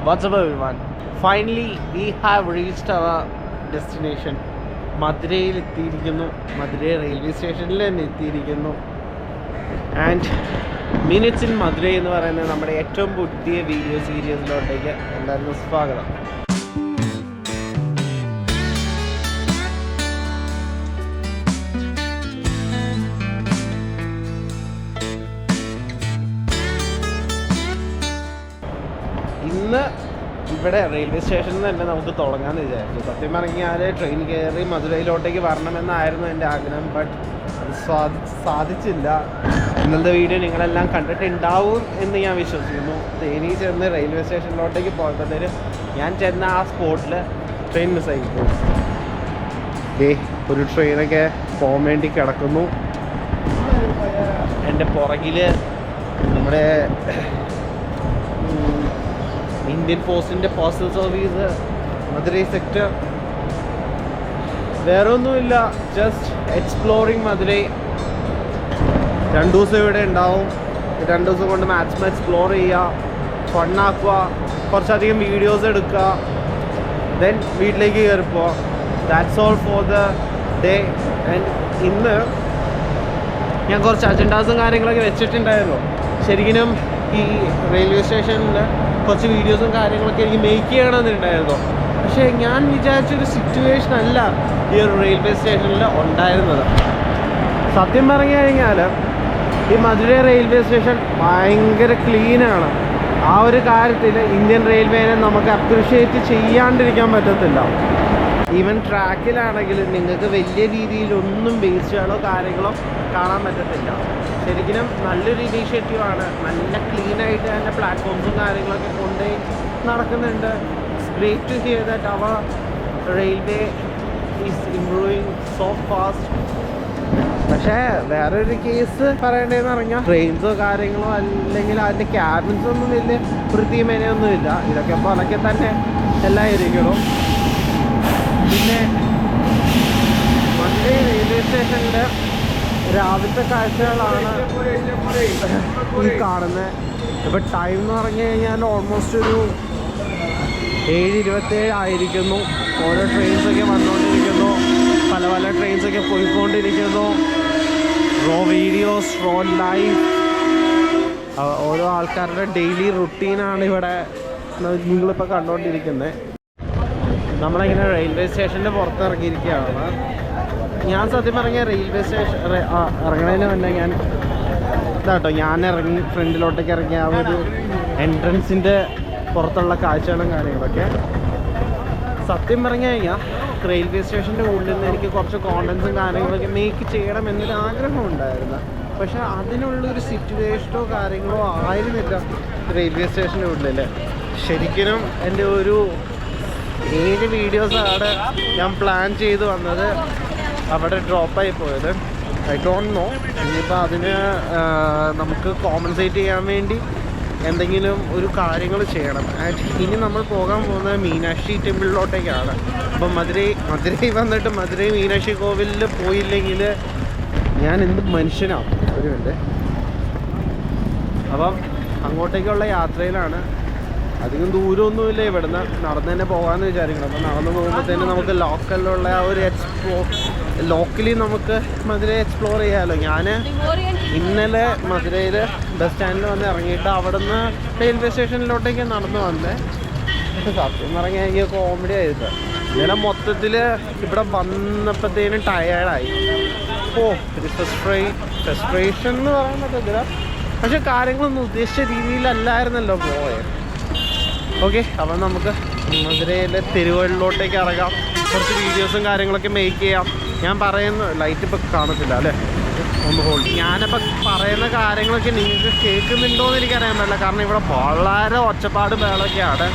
What's up everyone? Finally we have reached our destination. മധുരയിൽ എത്തിയിരിക്കുന്നു. മധുര railway സ്റ്റേഷനിൽ തന്നെ എത്തിയിരിക്കുന്നു. ആൻഡ് മിനിറ്റ്സ് ഇൻ മധുര എന്ന് പറയുന്നത് നമ്മുടെ ഏറ്റവും പുതിയ വീഡിയോ സീരീസിലോട്ടേക്ക് എല്ലാവർക്കും സ്വാഗതം. ഇന്ന് ഇവിടെ റെയിൽവേ സ്റ്റേഷനിൽ തന്നെ നമുക്ക് തുടങ്ങാമെന്ന് വിചാരിച്ചു. സത്യം പറഞ്ഞാൽ ട്രെയിൻ കയറി മധുരയിലോട്ടേക്ക് വരണമെന്നായിരുന്നു എൻ്റെ ആഗ്രഹം. ബട്ട് അത് സാധിച്ചില്ല. ഇന്നത്തെ വീഡിയോ നിങ്ങളെല്ലാം കണ്ടിട്ടുണ്ടാവും എന്ന് ഞാൻ വിശ്വസിക്കുന്നു. തേനി ചെന്ന് റെയിൽവേ സ്റ്റേഷനിലോട്ടേക്ക് പോയപ്പോഴത്തേന് ഞാൻ ചെന്ന ആ സ്പോട്ടിൽ ട്രെയിൻ മിസ്സായി പോയി. ഒരു ട്രെയിനൊക്കെ പോകാൻ വേണ്ടി കിടക്കുന്നു. എൻ്റെ പുറകിൽ നമ്മുടെ ഇന്ത്യൻ പോസ്റ്റിൻ്റെ പോസ്റ്റൽ സർവീസ് മധുരൈ സെക്ടർ. വേറെ ഒന്നുമില്ല, ജസ്റ്റ് എക്സ്പ്ലോറിങ് മധുരൈ. 2 ദിവസം ഇവിടെ ഉണ്ടാവും. 2 ദിവസം കൊണ്ട് മാക്സിമം എക്സ്പ്ലോർ ചെയ്യുക, ഫണ്ണാക്കുക, കുറച്ചധികം വീഡിയോസ് എടുക്കുക, ദെൻ വീട്ടിലേക്ക് കയറിപ്പോവുക. That's all for the day. And ഇന്ന് ഞാൻ കുറച്ച് അജണ്ടാസും കാര്യങ്ങളൊക്കെ വെച്ചിട്ടുണ്ടായിരുന്നു. ശരിക്കും ഈ റെയിൽവേ സ്റ്റേഷനിൽ കുറച്ച് വീഡിയോസും കാര്യങ്ങളൊക്കെ എനിക്ക് മേക്ക് ചെയ്യണമെന്നുണ്ടായിരുന്നു. പക്ഷേ ഞാൻ വിചാരിച്ചൊരു സിറ്റുവേഷൻ അല്ല ഈ ഒരു റെയിൽവേ സ്റ്റേഷനിൽ ഉണ്ടായിരുന്നത്. സത്യം പറഞ്ഞു കഴിഞ്ഞാൽ ഈ മധുര റെയിൽവേ സ്റ്റേഷൻ ഭയങ്കര ക്ലീനാണ്. ആ ഒരു കാര്യത്തിൽ ഇന്ത്യൻ റെയിൽവേനെ നമുക്ക് അപ്രീഷിയേറ്റ് ചെയ്യാണ്ടിരിക്കാൻ പറ്റത്തില്ല. ഈവൻ ട്രാക്കിലാണെങ്കിൽ നിങ്ങൾക്ക് വലിയ രീതിയിലൊന്നും വേസ്റ്റുകളോ കാര്യങ്ങളോ കാണാൻ പറ്റത്തില്ല. ശരിക്കും നല്ലൊരു ഇനീഷ്യേറ്റീവാണ്. നല്ല ക്ലീനായിട്ട് തന്നെ പ്ലാറ്റ്ഫോംസും കാര്യങ്ങളൊക്കെ കൊണ്ടുപോയി നടക്കുന്നുണ്ട്. It's great to hear that our railway is improving so fast. പക്ഷേ വേറൊരു കേസ് പറയേണ്ടതെന്ന് പറഞ്ഞാൽ ട്രെയിൻസോ കാര്യങ്ങളോ അല്ലെങ്കിൽ അതിൻ്റെ ക്യാബിൻസോ ഒന്നും വലിയ വൃത്തിമേനയൊന്നുമില്ല. ഇതൊക്കെ പോലൊക്കെ തന്നെ എല്ലാം ഇരിക്കണം. പിന്നെ മധുരൈ റെയിൽവേ സ്റ്റേഷനിൽ രാവിലത്തെ കാഴ്ചകളാണ് ഈ കാണുന്നത്. ഇപ്പോൾ ടൈം എന്ന് പറഞ്ഞു കഴിഞ്ഞാൽ ഓൾമോസ്റ്റ് ഒരു 7:27 ആയിരിക്കുന്നു. ഓരോ ട്രെയിൻസൊക്കെ വന്നുകൊണ്ടിരിക്കുന്നു, പല പല ട്രെയിൻസൊക്കെ പോയിക്കൊണ്ടിരിക്കുന്നു. റോ വീഡിയോസ്, റോ ലൈവ്, ഓരോ ആൾക്കാരുടെ ഡെയിലി റുട്ടീനാണ് ഇവിടെ നിങ്ങളിപ്പോൾ കണ്ടുകൊണ്ടിരിക്കുന്നത്. നമ്മളിങ്ങനെ റെയിൽവേ സ്റ്റേഷൻ്റെ പുറത്തിറങ്ങിയിരിക്കുകയാണ്. ഞാൻ സത്യം പറഞ്ഞാൽ റെയിൽവേ സ്റ്റേഷൻ ഇറങ്ങണതിന് തന്നെ ഞാൻ ഇറങ്ങി ഫ്രണ്ടിലോട്ടേക്ക് ഇറങ്ങിയ ആ ഒരു എൻട്രൻസിൻ്റെ പുറത്തുള്ള കാഴ്ചകളും കാര്യങ്ങളൊക്കെ. സത്യം പറഞ്ഞു കഴിഞ്ഞാൽ റെയിൽവേ സ്റ്റേഷൻ്റെ ഉള്ളിൽ നിന്ന് എനിക്ക് കുറച്ച് കോണ്ടൻസും കാര്യങ്ങളൊക്കെ മേക്ക് ചെയ്യണം എന്നൊരു ആഗ്രഹമുണ്ടായിരുന്നു. പക്ഷെ അതിനുള്ളൊരു സിറ്റുവേഷനോ കാര്യങ്ങളോ ആയിരുന്നില്ല റെയിൽവേ സ്റ്റേഷൻ്റെ ഉള്ളിൽ. ശരിക്കും എൻ്റെ ഒരു 7 വീഡിയോസാണ് ഞാൻ പ്ലാൻ ചെയ്ത് വന്നത്, അവിടെ ഡ്രോപ്പായി പോയത്. I don't know. ഇനിയിപ്പോൾ അതിന് നമുക്ക് കോമ്പൻസേറ്റ് ചെയ്യാൻ വേണ്ടി എന്തെങ്കിലും ഒരു കാര്യങ്ങൾ ചെയ്യണം. ആൻഡ് ഇനി നമ്മൾ പോകാൻ പോകുന്നത് മീനാക്ഷി ടെമ്പിളിലോട്ടേക്കാണ്. അപ്പം മധുരൈ വന്നിട്ട് മധുരൈ മീനാക്ഷി കോവിലിൽ പോയില്ലെങ്കിൽ ഞാൻ എന്ത് മനുഷ്യനാവും. ഒരു മിനിറ്റ്. അപ്പം അങ്ങോട്ടേക്കുള്ള യാത്രയിലാണ്. അധികം ദൂരമൊന്നുമില്ല, ഇവിടുന്ന് നടന്ന് തന്നെ പോകാമെന്ന് വിചാരിക്കണം. അപ്പം നടന്ന് പോകുമ്പോഴത്തേനും നമുക്ക് ലോക്കലിലുള്ള ആ ഒരു ലോക്കലി നമുക്ക് മധുര എക്സ്പ്ലോർ ചെയ്യാമല്ലോ. ഞാൻ ഇന്നലെ മധുരയിൽ ബസ് സ്റ്റാൻഡിൽ വന്ന് ഇറങ്ങിയിട്ട് അവിടെ നിന്ന് റെയിൽവേ സ്റ്റേഷനിലോട്ടേക്ക് നടന്നു വന്നത്. സത്യം പറഞ്ഞാൽ എനിക്ക് കോമഡി ആയിട്ട് ഇന്നലെ മൊത്തത്തിൽ ഇവിടെ വന്നപ്പോഴത്തേനും ടയേർഡായി. ഒരു ഫ്രസ്ട്രേഷൻ എന്ന് പറയാൻ പറ്റത്തില്ല. പക്ഷെ കാര്യങ്ങളൊന്നും ഉദ്ദേശിച്ച രീതിയിലല്ലായിരുന്നല്ലോ പോയത്. ഓക്കെ, അപ്പം നമുക്ക് മധുരയിലെ തെരുവുകളിലോട്ടേക്ക് ഇറങ്ങാം. കുറച്ച് വീഡിയോസും കാര്യങ്ങളൊക്കെ മേക്ക് ചെയ്യാം. ഞാൻ പറയുന്ന ലൈറ്റ് ഇപ്പം കാണത്തില്ല അല്ലേ, ഒന്ന് ഹോൾഡ്. ഞാനിപ്പോൾ പറയുന്ന കാര്യങ്ങളൊക്കെ നിങ്ങൾക്ക് കേൾക്കുന്നുണ്ടോ എന്ന് എനിക്കറിയാൻ പറ്റില്ല. കാരണം ഇവിടെ വളരെ ഒച്ചപ്പാട് ബഹളമൊക്കെയാണ്.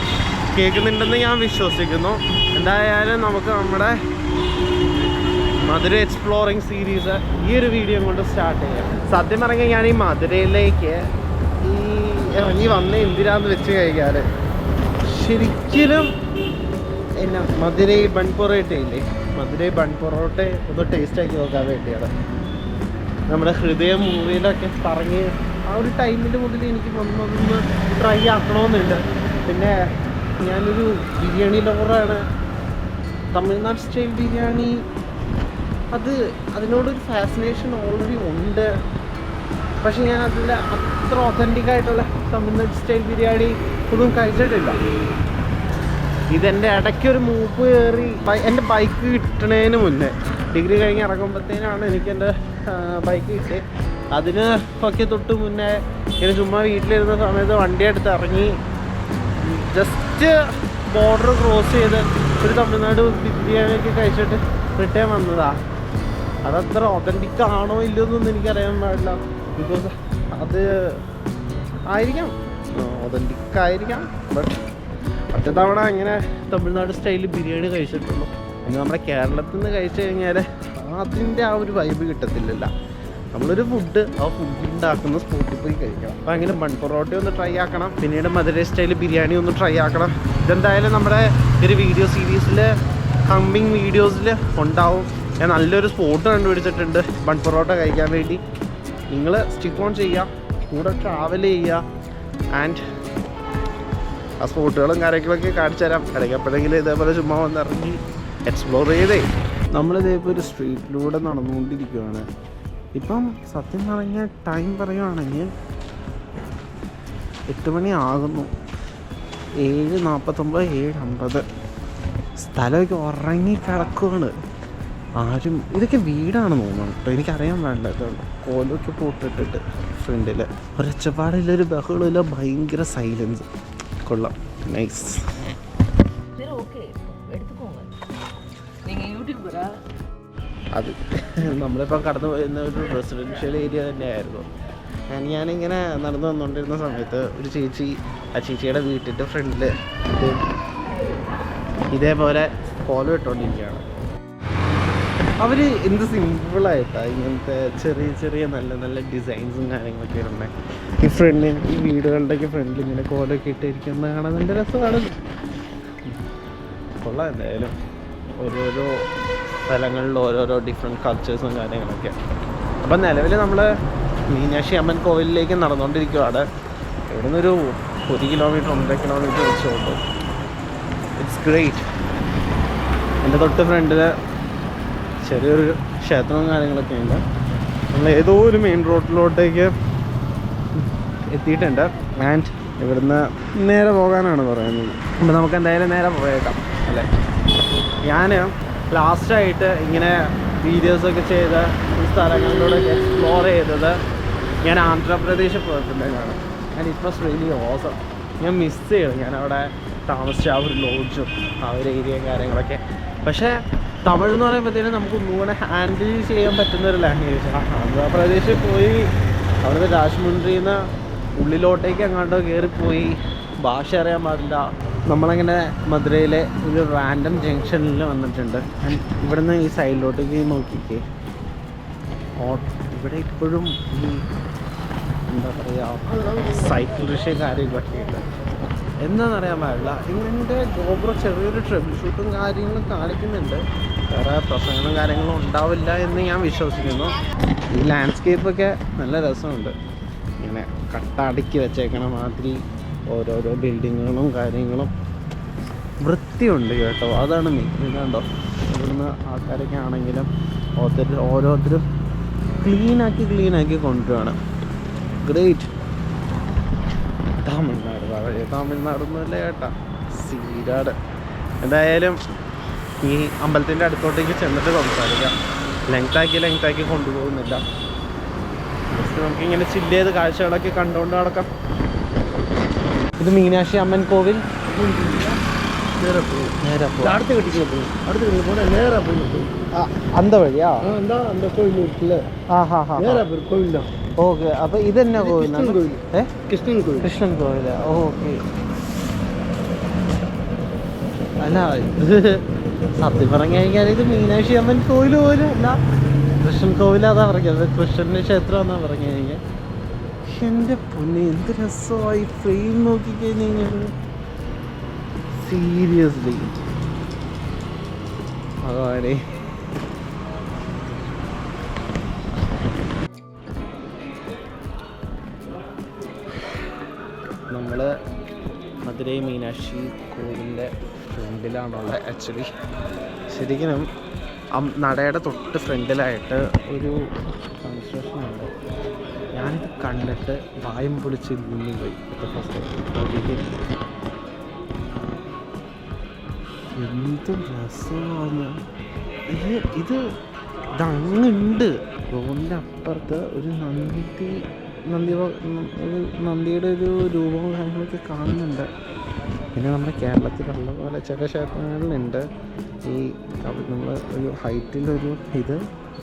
കേൾക്കുന്നുണ്ടെന്ന് ഞാൻ വിശ്വസിക്കുന്നു. എന്തായാലും നമുക്ക് നമ്മുടെ മധുര എക്സ്പ്ലോറിങ് സീരീസ് ഈ ഒരു വീഡിയോ കൊണ്ട് സ്റ്റാർട്ട് ചെയ്യാം. സത്യം പറഞ്ഞാൽ ഞാൻ ഈ മധുരയിലേക്ക് ഇറങ്ങി വന്ന എന്തിനാന്ന് വെച്ച് കഴിഞ്ഞാൽ ശരിക്കും എന്നാ മധുരൈ ബൺ പൊറോട്ട ഇല്ലേ, മധുരൈ ബൺ പൊറോട്ട ഒന്ന് ടേസ്റ്റ് ആക്കി നോക്കാൻ വേണ്ടിയാണ്. നമ്മുടെ ഹൃദയം മൂവിയിലൊക്കെ പറഞ്ഞ് ആ ഒരു ടൈമിൻ്റെ മുതൽ എനിക്ക് വന്നൊന്ന് ട്രൈ ആക്കണമെന്നുണ്ട്. പിന്നെ ഞാനൊരു ബിരിയാണി ലവറാണ്. തമിഴ്നാട് സ്റ്റൈൽ ബിരിയാണി അതിനോടൊരു ഫാസിനേഷൻ ഓൾറെഡി ഉണ്ട്. പക്ഷെ ഞാൻ അതിൽ അത്ര ഒതൻറ്റിക്കായിട്ടുള്ള തമിഴ്നാട് സ്റ്റൈൽ ബിരിയാണി ഒന്നും കഴിച്ചിട്ടില്ല. ഇതെൻ്റെ ഇടയ്ക്കൊരു മൂപ്പ് കയറി എൻ്റെ ബൈക്ക് കിട്ടണതിന് മുന്നേ, ഡിഗ്രി കഴിഞ്ഞ് ഇറങ്ങുമ്പോഴത്തേനാണ് എനിക്കെൻ്റെ ബൈക്ക് കിട്ടിയത്. അതിന് ഒക്കെ തൊട്ട് മുന്നേ ഇങ്ങനെ ചുമ്മാ വീട്ടിലിരുന്ന സമയത്ത് വണ്ടി എടുത്ത് ഇറങ്ങി ജസ്റ്റ് ബോർഡർ ക്രോസ് ചെയ്ത് ഒരു തമിഴ്നാട് ബിരിയാണിയൊക്കെ കഴിച്ചിട്ട് റിട്ടേൺ വന്നതാണ്. അതത്ര ഒതൻറ്റിക് ആണോ ഇല്ലയോ എന്നൊന്നും എനിക്കറിയാൻ പാടില്ല. ബിക്കോസ് അത് ആയിരിക്കാം, ഒതൻറ്റിക് ആയിരിക്കാം. ബട്ട് ഒറ്റ തവണ അങ്ങനെ തമിഴ്നാട് സ്റ്റൈലിൽ ബിരിയാണി കഴിച്ചിട്ടുള്ളൂ. ഇനി നമ്മുടെ കേരളത്തിൽ നിന്ന് കഴിച്ചു കഴിഞ്ഞാൽ അതിൻ്റെ ആ ഒരു വൈബ് കിട്ടത്തില്ലല്ലോ. നമ്മളൊരു ഫുഡ് ആ ഫുഡ് ഉണ്ടാക്കുന്ന സ്പോട്ടിൽ പോയി കഴിക്കണം. അപ്പോൾ അങ്ങനെ ബൺ പൊറോട്ട ഒന്ന് ട്രൈ ആക്കണം, പിന്നീട് മധുരൈ സ്റ്റൈൽ ബിരിയാണി ഒന്ന് ട്രൈ ആക്കണം. ഇതെന്തായാലും നമ്മുടെ ഒരു വീഡിയോ സീരീസിൽ കമ്മിങ് വീഡിയോസിൽ ഉണ്ടാവും. ഞാൻ നല്ലൊരു സ്പോട്ട് കണ്ടുപിടിച്ചിട്ടുണ്ട് ബൺ പൊറോട്ട കഴിക്കാൻ വേണ്ടി. നിങ്ങൾ സ്റ്റിക്ക് ഓൺ ചെയ്യുക, കൂടെ ട്രാവൽ ചെയ്യുക, ആൻഡ് ആ സ്പോട്ടുകളും കാര്യങ്ങളൊക്കെ കാണിച്ചു തരാം. ഇടയ്ക്കപ്പോഴെങ്കിലും ഇതേപോലെ ചുമ്മാ വന്നിറങ്ങി എക്സ്പ്ലോർ ചെയ്തേ. നമ്മളിതേപോലെ ഒരു സ്ട്രീറ്റിലൂടെ നടന്നുകൊണ്ടിരിക്കുകയാണ്. ഇപ്പം സത്യം പറഞ്ഞ ടൈം പറയുകയാണെങ്കിൽ 8 മണി ആകുന്നു. 7:49, 7:50. സ്ഥലമൊക്കെ ഉറങ്ങി കിടക്കുകയാണ്. ആരും ഇതൊക്കെ വീടാണ് തോന്നുന്നു കേട്ടോ, എനിക്കറിയാൻ പാടില്ല. ഇതുകൊണ്ട് കോലൊക്കെ പോട്ടിട്ടിട്ട് ഫ്രണ്ടിൽ ഒരൊച്ചപ്പാടില്ലൊരു ബഹളമില്ല, ഭയങ്കര സൈലൻസ്. കൊള്ളാം, നൈസ്. അത് നമ്മളിപ്പോൾ കടന്നു പോയിരുന്ന ഒരു റെസിഡൻഷ്യൽ ഏരിയ തന്നെയായിരുന്നു. ഞാനിങ്ങനെ നടന്നു വന്നുകൊണ്ടിരുന്ന സമയത്ത് ഒരു ചേച്ചി, ആ ചേച്ചിയുടെ വീട്ടിൻ്റെ ഫ്രണ്ടിൽ ഇതേപോലെ കോലം ഇട്ടുകൊണ്ടിരിക്കുകയാണ്. അവർ എന്ത് സിമ്പിളായിട്ടാണ് ഇങ്ങനത്തെ ചെറിയ ചെറിയ നല്ല നല്ല ഡിസൈൻസും കാര്യങ്ങളൊക്കെ ഉണ്ട്. ഈ ഫ്രണ്ടിൽ, ഈ വീടുകളുടെയൊക്കെ ഫ്രണ്ടിൽ ഇങ്ങനെ കോലൊക്കെ ഇട്ടിരിക്കുന്നത് കാണാൻ നല്ല രസമാണ്. കൊള്ളാം. എന്തായാലും ഓരോരോ സ്ഥലങ്ങളിൽ ഓരോരോ ഡിഫറെൻറ്റ് കൾച്ചേഴ്സും കാര്യങ്ങളൊക്കെ. അപ്പം നിലവിൽ നമ്മൾ മീനാക്ഷി അമ്മൻ കോവിലിലേക്ക് നടന്നുകൊണ്ടിരിക്കുകയാണ്. ഇവിടെ നിന്നൊരു 1 കിലോമീറ്റർ 1.5 കിലോമീറ്റർ വെച്ചോളൂ. It's great. എൻ്റെ തൊട്ട് ഫ്രണ്ടിൽ ചെറിയൊരു ക്ഷേത്രവും കാര്യങ്ങളൊക്കെ ഉണ്ട്. നമ്മൾ ഏതോ ഒരു മെയിൻ റോഡിലോട്ടേക്ക് എത്തിയിട്ടുണ്ട്. ആൻഡ് ഇവിടുന്ന് നേരെ പോകാനാണ് പറയുന്നത്. അപ്പോൾ നമുക്ക് എന്തായാലും നേരെ പോയേക്കാം അല്ലേ. ഞാൻ ലാസ്റ്റായിട്ട് ഇങ്ങനെ വീഡിയോസൊക്കെ ചെയ്ത് ഈ സ്ഥലങ്ങളിലൂടെ എക്സ്പ്ലോർ ചെയ്തത് ഞാൻ ആന്ധ്രാപ്രദേശിൽ പോയിട്ടുണ്ടായിരുന്നു. And it was really awesome. ഞാൻ മിസ് ചെയ്തു ഞാനവിടെ താമസിച്ച ആ ഒരു ലോഡ്ജും ആ ഒരു ഏരിയയും കാര്യങ്ങളൊക്കെ. പക്ഷേ തമിഴ് എന്ന് പറയുമ്പോഴത്തേനും നമുക്ക് ഒന്നുകൂടെ ഹാൻഡിൽ ചെയ്യാൻ പറ്റുന്നൊരു ലാംഗ്വേജ്. ആന്ധ്രാപ്രദേശിൽ പോയി അവിടുത്തെ രാജ്മുന്ദ്രിയിൽ നിന്ന് ഉള്ളിലോട്ടേക്ക് എങ്ങാണ്ടോ കയറിപ്പോയി, ഭാഷ അറിയാൻ പാടില്ല. നമ്മളങ്ങനെ മധുരയിലെ ഒരു റാൻഡം ജംഗ്ഷനിൽ വന്നിട്ടുണ്ട്. ഇവിടുന്ന് ഈ സൈഡിലോട്ടേക്ക് നോക്കിക്കേ, ഇവിടെ ഇപ്പോഴും ഈ എന്താ പറയുക സൈക്കിൾ റിക്ഷയും കാര്യങ്ങളൊക്കെ ഉണ്ട്. എന്താണെന്നറിയാൻ പാടില്ല. ഇങ്ങനത്തെ ഗോപ്രോ ചെറിയൊരു ട്രബിൾ ഷൂട്ടും കാര്യങ്ങളും കാണിക്കുന്നുണ്ട്. വേറെ പ്രശ്നങ്ങളും കാര്യങ്ങളും ഉണ്ടാവില്ല എന്ന് ഞാൻ വിശ്വസിക്കുന്നു. ഈ ലാൻഡ്സ്കേപ്പൊക്കെ നല്ല രസമുണ്ട്. ഇങ്ങനെ കട്ടടക്കി വെച്ചേക്കണ മാതിരി ഓരോരോ ബിൽഡിങ്ങുകളും കാര്യങ്ങളും വൃത്തിയുണ്ട് കേട്ടോ. അതാണ് മെയിൻ. ഇതുണ്ടോ, ഇവിടുന്ന് ആൾക്കാരൊക്കെ ആണെങ്കിലും ഓരോരുത്തരും ക്ലീനാക്കി കൊണ്ടുവരണം. ഗ്രേറ്റ്. തമിഴ്നാട്, പഴയ തമിഴ്നാടൊന്നുമല്ല ചേട്ടാ, സീരാട്. എന്തായാലും ഈ അമ്പലത്തിൻ്റെ അടുത്തോട്ടേക്ക് ചെന്നിട്ട് സംസാരിക്കാം. ലെങ്താക്കി കൊണ്ടുപോകുന്നില്ല. ജസ്റ്റ് നമുക്കിങ്ങനെ ചില്ല് ചെയ്ത് കാഴ്ചകളൊക്കെ കണ്ടുകൊണ്ട് നടക്കാം. ഇത് മീനാക്ഷി അമ്മൻ കോവിൽ. നേരെ പോകും അടുത്ത് കെട്ടിക്ക് പോകും. അടുത്ത് കെട്ടി പോണ നേരെ പോയി അന്ത വഴിയാ அந்த கோவில் இருக்குல்ல. நேரா போய் கோவில் தான். ഓക്കെ. അപ്പോൾ ഇതെന്നാ കോവിലാണ്? കൃഷ്ണൻ കോവിൽ. ഓക്കെ. അല്ല ഇത് സത്യം പറഞ്ഞു കഴിഞ്ഞാൽ ഇത് മീനാക്ഷി അമ്മൻ കോവിൽ പോലും അല്ല, കൃഷ്ണൻ കോവിൽ. അതാ പറഞ്ഞത്, കൃഷ്ണൻ്റെ ക്ഷേത്രം എന്നാ പറഞ്ഞു കഴിഞ്ഞാൽ. എൻ്റെ പൊന്നെ എന്ത് രസമായി ഫ്രെയിം നോക്കിക്കഴിഞ്ഞാൽ. സീരിയസ്ലി ഭഗവാനെ. നമ്മൾ മധുരൈ മീനാക്ഷി കോവിലിൻ്റെ ഫ്രണ്ടിലാണുള്ളത്. ആക്ച്വലി ശരിക്കും നടയുടെ തൊട്ട് ഫ്രണ്ടിലായിട്ട് ഒരു കൺസ്ട്രക്ഷൻ ഉണ്ട്. ഞാനിത് കണ്ടിട്ട് വായും പൊളിച്ച് നിന്ന് പോയി. എന്ത് രസമാണ് ഇത് ഇതങ്ങുണ്ട്. റോഡിൻ്റെ അപ്പുറത്ത് ഒരു നന്ദിയുടെ ഒരു രൂപവും കാര്യങ്ങളൊക്കെ കാണുന്നുണ്ട്. പിന്നെ നമ്മുടെ കേരളത്തിലുള്ള പോലെ ചില ക്ഷേത്രങ്ങളിലുണ്ട് ഈ നമ്മൾ ഒരു ഹൈറ്റിലൊരു ഇത്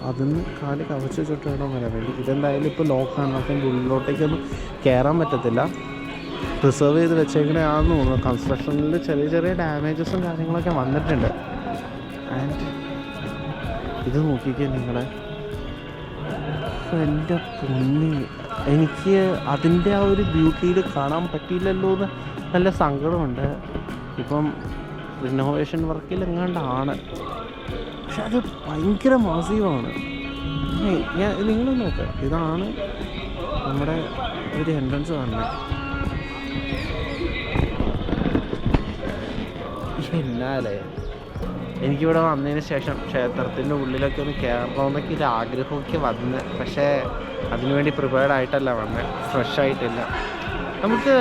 അതിന് കാല് കവച്ച് വെച്ചിട്ട് വേണം വരാൻ വേണ്ടി. ഇതെന്തായാലും ഇപ്പോൾ ലോക്കാണ്. അപ്പം ഉള്ളിലോട്ടേക്കൊന്നും കയറാൻ പറ്റത്തില്ല. പ്രിസർവ് ചെയ്ത് വെച്ചേക്കണെയാണെന്ന് തോന്നുന്നു. കൺസ്ട്രക്ഷനിൽ ചെറിയ ചെറിയ ഡാമേജസും കാര്യങ്ങളൊക്കെ വന്നിട്ടുണ്ട്. ആൻഡ് ഇത് നോക്കിക്കാൻ നിങ്ങളെ എൻ്റെ പൊന്നി, എനിക്ക് അതിൻ്റെ ആ ഒരു ബ്യൂട്ടിയിൽ കാണാൻ പറ്റിയില്ലല്ലോ എന്ന് നല്ല സങ്കടമുണ്ട്. ഇപ്പം റിനോവേഷൻ വർക്കിൽ എങ്ങാണ്ടാണ്, പക്ഷെ അത് ഭയങ്കര മാസീവാണ്. നിങ്ങൾ നോക്ക്, ഇതാണ് നമ്മുടെ ഒരു എൻട്രൻസ് കാണുന്നത്. എന്നാലേ എനിക്കിവിടെ വന്നതിന് ശേഷം ക്ഷേത്രത്തിൻ്റെ ഉള്ളിലൊക്കെ ഒന്ന് കയറണമെന്നൊക്കെ ഒരു ആഗ്രഹമൊക്കെ വന്ന്, പക്ഷേ അതിനുവേണ്ടി പ്രിപ്പയർഡ് ആയിട്ടല്ല വന്നത്, ഫ്രഷ് ആയിട്ടില്ല. നമുക്ക്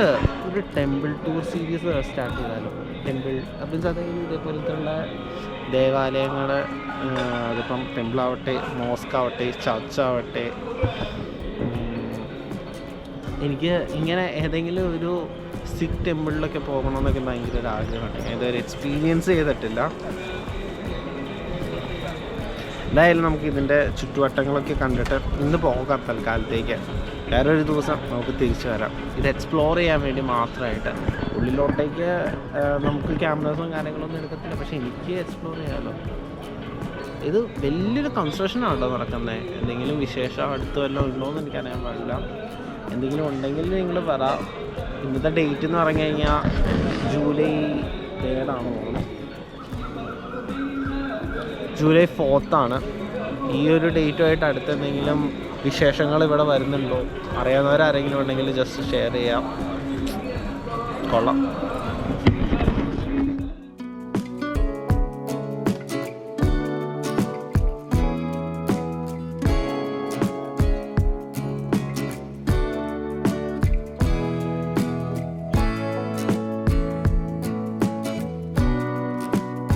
ഒരു ടെമ്പിൾ ടൂർ സീരീസ് സ്റ്റാർട്ട് ചെയ്താലോ? ടെമ്പിൾ മീൻസ് അതായത് ഇതേപോലത്തെ ഉള്ള ദേവാലയങ്ങൾ, അതിപ്പം ടെമ്പിളാവട്ടെ, മോസ്കാവട്ടെ, ചർച്ചാവട്ടെ, എനിക്ക് ഇങ്ങനെ ഏതെങ്കിലും ഒരു സിഖ് ടെമ്പിളിലൊക്കെ പോകണമെന്നൊക്കെ ഭയങ്കര ഒരു ആഗ്രഹമുണ്ട്. ഇതൊരു എക്സ്പീരിയൻസ് ചെയ്തിട്ടില്ല. എന്തായാലും നമുക്ക് ഇതിൻ്റെ ചുറ്റുവട്ടങ്ങളൊക്കെ കണ്ടിട്ട് ഇന്ന് പോകാം തൽക്കാലത്തേക്ക്. വേറെ ഒരു ദിവസം നമുക്ക് തിരിച്ചു വരാം. ഇത് എക്സ്പ്ലോർ ചെയ്യാൻ വേണ്ടി മാത്രമായിട്ട്. ഉള്ളിലോട്ടേക്ക് നമുക്ക് ക്യാമറാസും കാര്യങ്ങളൊന്നും എടുക്കത്തില്ല, പക്ഷേ എനിക്ക് എക്സ്പ്ലോർ ചെയ്യാമല്ലോ. ഇത് വലിയൊരു കൺസ്ട്രക്ഷനാണല്ലോ നടക്കുന്നത്. എന്തെങ്കിലും വിശേഷം അടുത്ത് വല്ലതും ഉണ്ടോയെന്ന് എനിക്കറിയാൻ പാടില്ല. എന്തെങ്കിലും ഉണ്ടെങ്കിൽ നിങ്ങൾ പറ. ഇന്നത്തെ ഡേറ്റ് എന്ന് പറഞ്ഞു കഴിഞ്ഞാൽ ജൂലൈ 3 തോന്നുന്നു. ജൂലൈ 4 ഈ ഒരു ഡേറ്റുമായിട്ട് അടുത്ത് എന്തെങ്കിലും വിശേഷങ്ങൾ ഇവിടെ വരുന്നുണ്ടോ, അറിയാവുന്നവരാരെങ്കിലും ഉണ്ടെങ്കിൽ ജസ്റ്റ് ഷെയർ ചെയ്യാം. കൊള്ളാം.